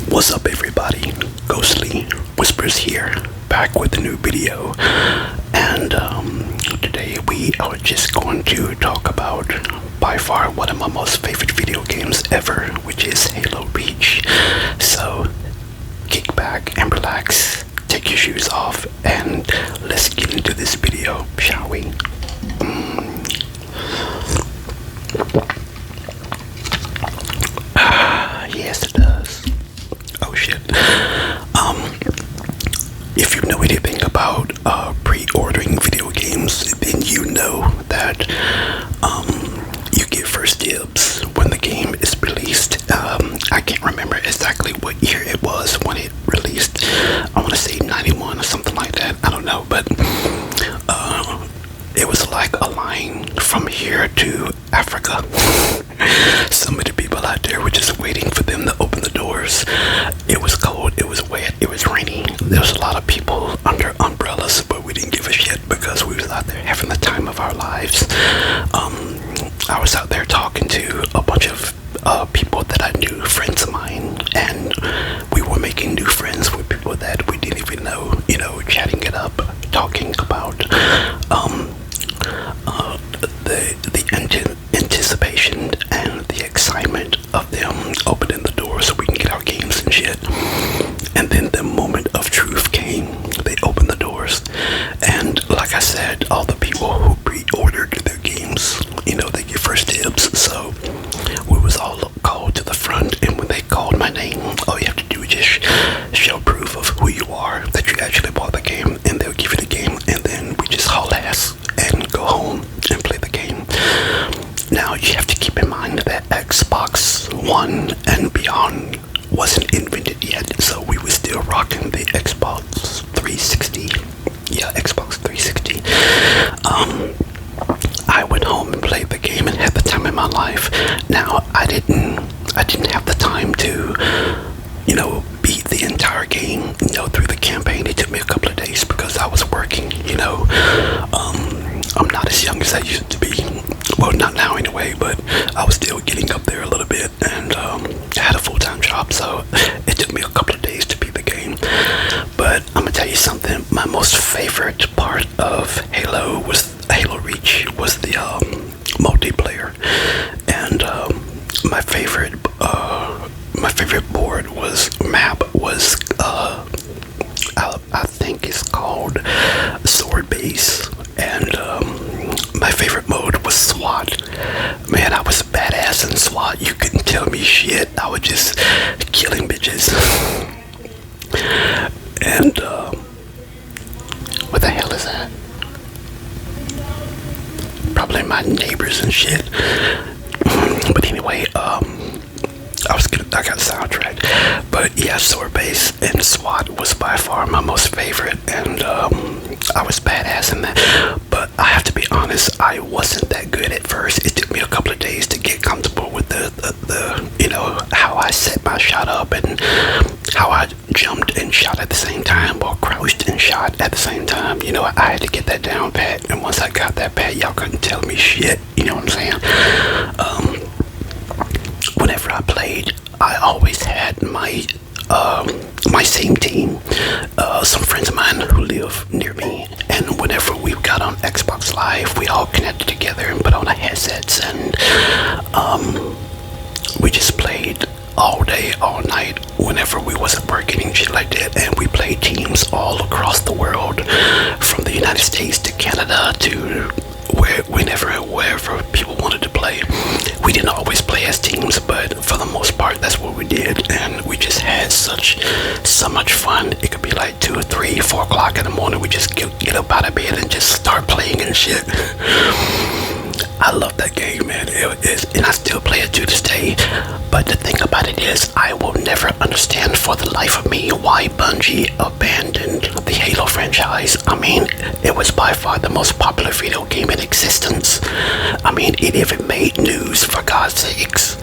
What's up everybody, Ghostly Whispers here, back with a new video, and today we are just going to talk about by far one of my most favorite video games ever, which is Halo Reach. So kick back and relax, take your shoes off, and let's get into this video, shall we? Yes it does. Oh shit. If you know anything about pre-ordering video games, then you know that you get first dibs when the game is released. I can't remember exactly what year it was when it released. I want to say 91 or something like that. I don't know, but it was like a line from here to Africa. So many people out there were just waiting for them to open the doors. It was cold, it was wet, it was raining. There was a lot of people under umbrellas, but we didn't give a shit because we was out there having the time of our lives. I was out there talking to a bunch of people that I knew, friends of mine, and we were making new friends with people that we didn't even know, you know, chatting it up, talking about the anticipation and the excitement of them opening the door so we can get our games and shit. And then the moment of truth came. They opened the doors, and like I said, all the people who pre-ordered their games, you know, they get first dibs. So we was all called to the front, and when they called my name, all you have to do is just show proof of who you are, that you actually bought the game, and they'll give you the game, and then we just haul ass and go home and play the game. Now you have to keep in mind that Xbox One and beyond wasn't invented yet, so we were still rocking the Xbox 360. Yeah, Xbox 360. I went home and played the game and had the time of my life. Now I didn't have the time to, you know, beat the entire game, you know, through the campaign. It took me a couple of days because I was working, you know. I'm not as young as I used to be. Well, not now anyway, but I was still getting up there a little bit, and I had a full-time job, so it took me a couple of days to beat the game. But I'm gonna tell you something, my most favorite part of Halo Reach was the multiplayer, and my favorite board map was I think it's called Sword Base, and my favorite mode was SWAT. Man, I was badass in SWAT. You couldn't tell me shit. I was just killing bitches. And what the hell is that? Probably my neighbors and shit. But anyway, I got sidetracked. But yeah, Sword Base and SWAT was by far my most favorite, and I was badass in that. But I have to be honest, I wasn't that good at first. It took me a couple of days to get comfortable with the you know, how I set my shot up and how I jumped and shot at the same time, or crouched and shot at the same time. You know, I had to get that down pat, and once I got that pat, y'all couldn't tell me shit. You know what I'm saying? Whenever I played, I always had my same team, some friends of mine who live near me, and whenever we got on Xbox Live, we all connected together and put on our headsets, and we just played all day, all night, whenever we wasn't working and shit like that. And we played teams all across the world, from the United States to Canada to wherever people wanted to play. We didn't always play as teams, but for the most part, that's what we did, and we just had so much fun. It could be like 2 or 3, 4 o'clock in the morning. We just get up out of bed and just start playing and shit. I love that game, man. It is, and I still play it to this day. But the thing about it is, I will never understand for the life of me why Bungie abandoned the Halo franchise. I mean, it was by far the most popular video game in existence. I mean, it even made news, for God's sakes.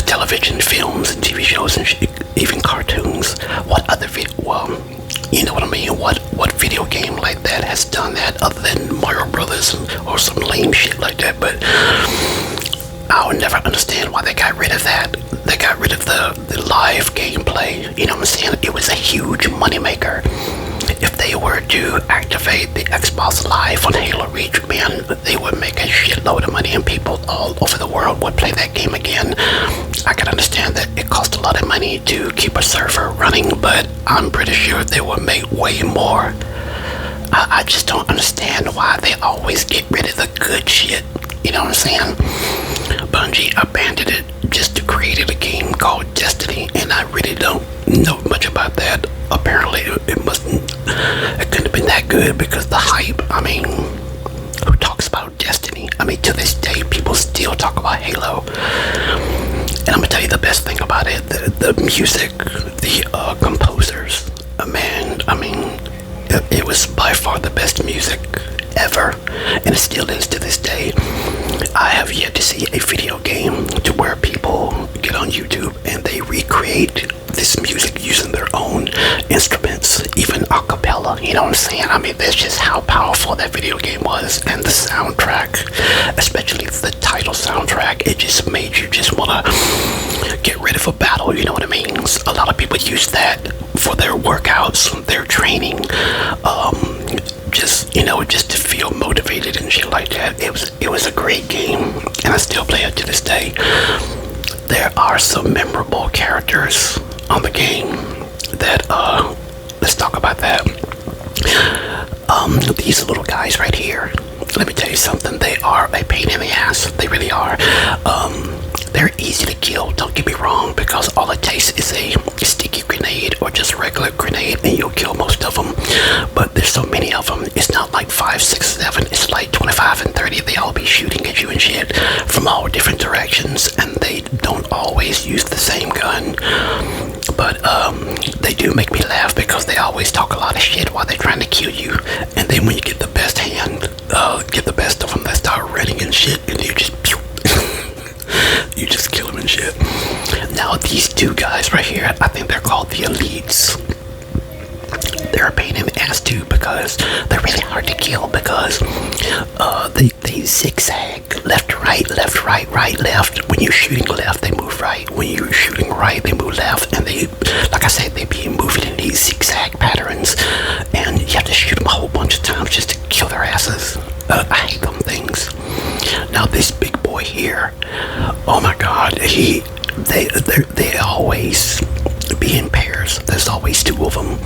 Television, films, and TV shows, and even cartoons. What other video? Well, you know what I mean? What video game like that has done that other than Mario Brothers or some lame shit like that? But I'll never understand why they got rid of that. They got rid of the live gameplay. You know what I'm saying? It was a huge moneymaker. If they were to activate the Xbox Live on Halo Reach, man, they would make a shitload of money and people all over the world would play that game again. I can understand that it costs a lot of money to keep a server running, but I'm pretty sure they would make way more. I just don't understand why they always get rid of the good shit. You know what I'm saying? Bungie abandoned it just to create a game called Destiny, and I really don't know much about that. Apparently, it couldn't have been that good because the hype. I mean, who talks about Destiny? I mean, to this day, people still talk about Halo. And I'm gonna tell you the best thing about it: the music, the composers. Man, I mean, it was by far the best music ever, and it still is to this day. I have yet to see a video game to where people get on YouTube and they recreate this music using their own instruments, even a cappella. You know what I'm saying? I mean, that's just how powerful that video game was. And the soundtrack, especially the title soundtrack, it just made you just want to get rid of a battle. You know what I mean? A lot of people use that for their workouts, their training, just to feel motivated and shit like that. It was a great game, and I still play it to this day. There are some memorable characters on the game that let's talk about that. These little guys right here, let me tell you something, they are a pain in the ass. They really are. They're easy to kill, don't get me wrong, because all it takes is a sticky grenade or just a regular grenade and you'll kill most of them. But there's so many of them, it's not like 5, 6, 7, it's like 25 and 30. They all be shooting at you and shit from all different directions, and they don't always use the same gun. But they do make me laugh because they always talk a lot of shit while they're trying to kill you. And then when you get the best hand, get the best of them, they start running and shit, and you just pew. You just kill them and shit. Now these two guys right here, I think they're called the Elites. They're a pain in the ass too because they're really hard to kill because they zigzag left, right, right, left. When you're shooting left, they move right. When you're shooting right, they move left. And they, like I said, they be moving in these zigzag patterns, and you have to shoot them a whole bunch of times just to kill their asses. I hate them things. Now this big boy here, oh my God, they always be in pairs. There's always two of them,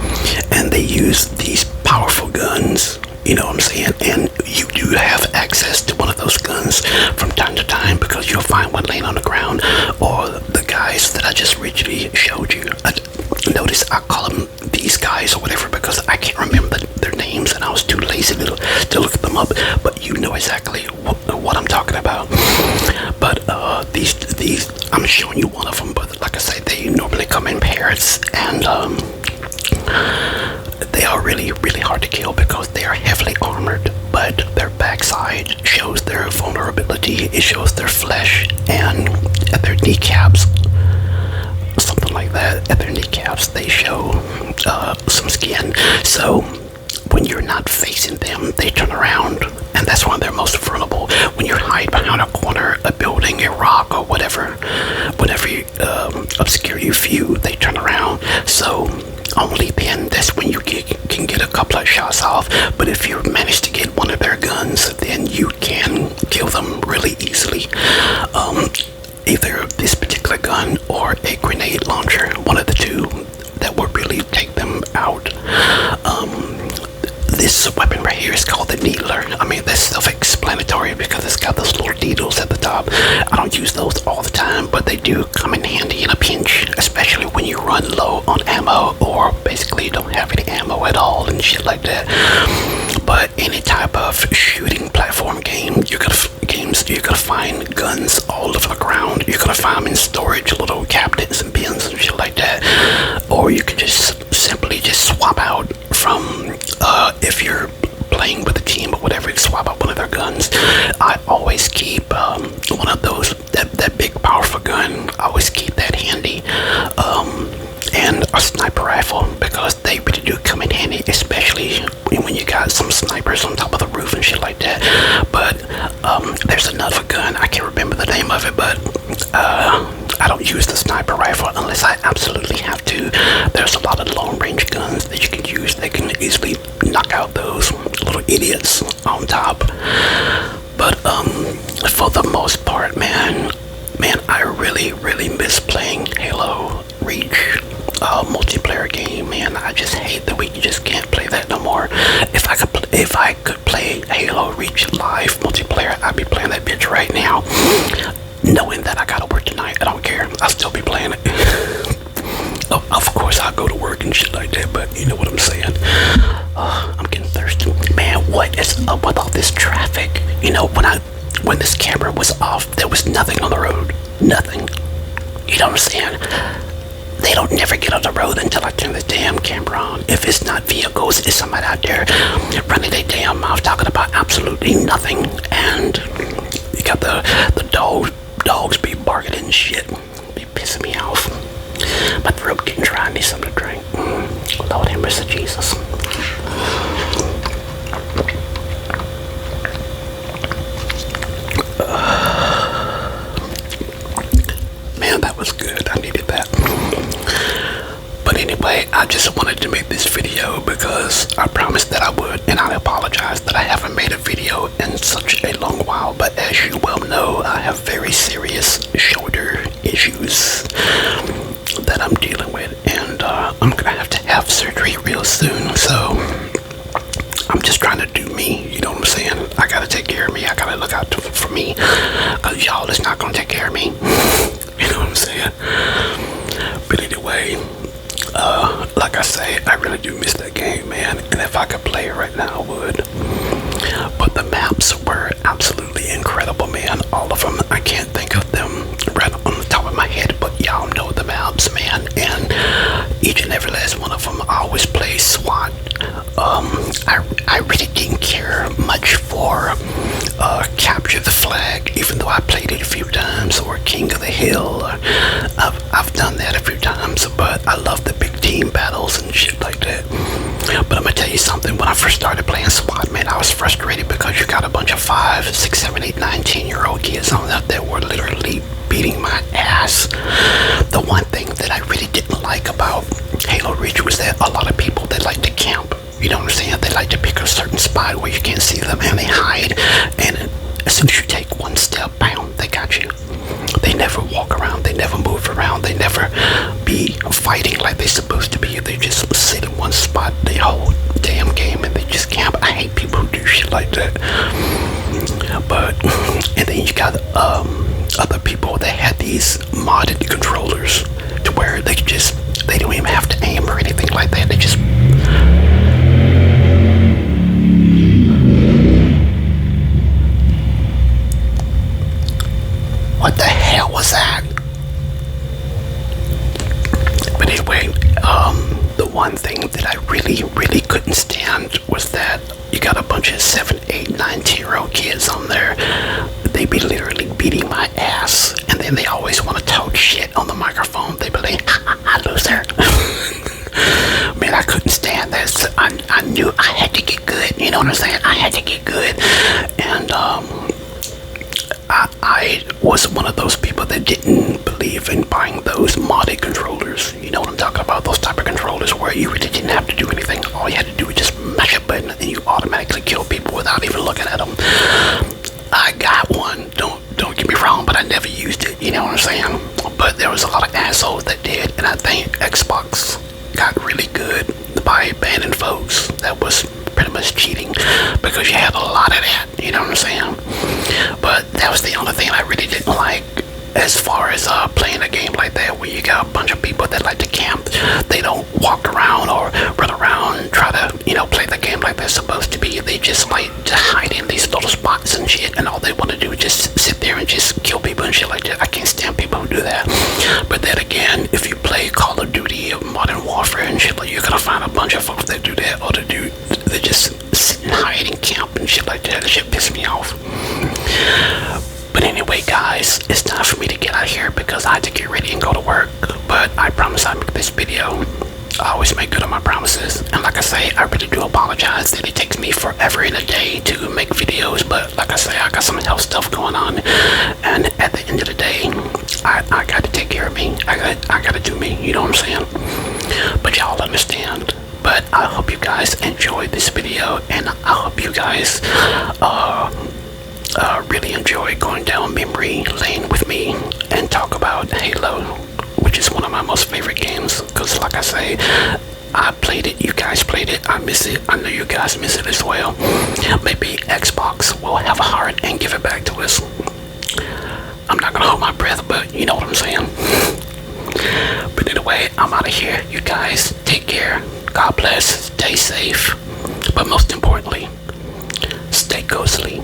and they use these powerful guns. You know what I'm saying? And you do have access to one of those guns from time to time because you'll find one laying on the ground, or the guys that I just originally showed you. Notice I call them these guys or whatever because I can't remember their names and I was too lazy to look them up. But you know exactly what I'm talking about. But these I'm showing you one of them. But like I say, they normally come in pairs, and they are really, really hard to kill because they are heavily armored, but their backside shows their vulnerability. It shows their flesh, and at their kneecaps, something like that, at their kneecaps, they show some skin. So when you're not facing them, they turn around, and that's when they're most vulnerable. When you're hiding behind a corner, a building, a rock, or whatever you obscure your view, they turn around. So only then, that's when you can get a couple of shots off. But if you manage to get one of their guns, then you can kill them really easily. Either this particular gun or a grenade launcher, one of the two, that will really take them out. This weapon right here is called the Needler. I mean, that's self-explanatory because it's got those little needles at the top. I don't use those all the time, but they do come in handy in a pinch, especially when you run low on ammo or basically don't have any ammo at all and shit like that. But any type of shooting platform game, you're gonna because you're gonna find guns all over the ground. You're gonna find them in storage, little cabinets and bins and shit like that. Or you can just simply just swap out from if you're playing with a team or whatever, you swap out one of their guns. I always keep one of those, that big powerful gun. I always keep that handy. And a sniper rifle, because they really do come in handy, especially when you got some snipers on top of the roof and shit like that. But there's another gun, I can't remember the name of it, but I don't use the sniper rifle unless I absolutely have to. There's a lot of long range guns that you can use that can easily knock out those little idiots on top. But for the most part, man, I really miss playing Halo Reach multiplayer game, man. I just hate that we just can't play that no more. If I could play Halo Reach live multiplayer, I'd be playing that bitch right now, knowing that I gotta work tonight. I don't care. I'll still be playing it. Of course, I'll go to work and shit like that, but you know what I'm saying. I'm getting thirsty, man. What is up with all this traffic? You know, when this camera was off, there was nothing on the road. Nothing. You know what I'm saying? They don't never get on the road until I turn the damn camera on. If it's not vehicles, it's somebody out there running their damn mouth talking about absolutely nothing. And you got the dogs be barking and shit. Be pissing me off. My throat getting dry. I need something to drink. Lord have mercy, Jesus. Man, that was good. I needed that. But anyway, I just wanted to make this video because I promised that I would, and I apologize that I haven't made a video in such a long while. But as you well know, I have very serious shoulder issues that I'm dealing with, and I'm gonna have to have surgery real soon. So I'm just trying to do me, you know what I'm saying? I gotta take care of me. I gotta look out for me, because y'all is not gonna take care of me. You know what I'm saying? But anyway, like I say, I really do miss that game, man. And if I could play it right now, I would. But the maps were absolutely incredible, man. All of them. I can't think of them right on the top of my head, but y'all know the maps, man. And each and every last one of them, I always play SWAT. I really didn't care much for Capture the Flag, even though I played it a few times, or King of the Hill. I've done that a few times, but I love the big team battles and shit like that. But I'm gonna tell you something. When I first started playing SWAT, man, I was frustrated because you got a bunch of 5, 6, 7, 8, 9, 10-year-old kids on that that were literally beating my ass. The one thing that I really didn't like about Halo Reach was that a lot of people, they like to camp. You know what I'm saying? They like to pick a certain spot where you can't see them, and they hide. And as soon as you take one step, bam, they got you. They never walk around. They never move around. They never be fighting like they're supposed to be. They just sit in one spot the whole damn game, and they just camp. I hate people who do shit like that. But, and then you got other people that had these modded controllers to where they don't even have to aim or anything like that. They just... What the hell was that? But anyway, the one thing that I really couldn't stand was that you got a bunch of 7, 8, 9, 10-year-old kids on there. They be literally beating my ass, and then they always want to talk shit on the microphone. They be like, I loser. Man, I couldn't stand that. So I knew I had to get good. You know what I'm saying? I had to get good. And I was one of those people that didn't believe in buying those modded controllers. You know what I'm talking about? Those type of controllers where you really didn't have to do anything. All you had to do was just mash a button and you automatically kill people without even looking at them. I got one. Don't get me wrong, but I never used it. You know what I'm saying? But there was a lot of assholes that did, and I think Xbox got really good by banning folks that was pretty much cheating, because you had a lot of that, you know what I'm saying? But that was the only thing I really didn't like as far as playing a game like that, where you got a bunch of people that like to camp. They don't walk around or run around and try to, play the game like they're supposed to be. They just like to hide in these little spots and shit, and all they want to do is just sit there and just kill people and shit like that. I can't stand people who do that. But then again, if you play Call of Duty or Modern Warfare and shit, like, you're gonna find a bunch of folks that do that, or they just sit and hide and camp and shit like that. That shit piss me off. But anyway, guys, it's time for me to get out of here because I had to get ready and go to work. But I promise I'll make this video. I always make good on my promises. And like I say, I really do apologize that it takes me forever in a day to make videos. But like I say, I got some health stuff going on. And at the end of the day, I got to take care of me. I got to do me. You know what I'm saying? But y'all understand. But I hope you guys enjoyed this video. And I hope you guys really enjoy going down memory lane with me and talk about Halo, which is one of my most favorite games. Because like I say, I played it, you guys played it, I miss it, I know you guys miss it as well. Maybe Xbox will have a heart and give it back to us. I'm not gonna hold my breath, but you know what I'm saying. But anyway, I'm out of here. You guys take care. God bless, stay safe, but most importantly, stay ghostly.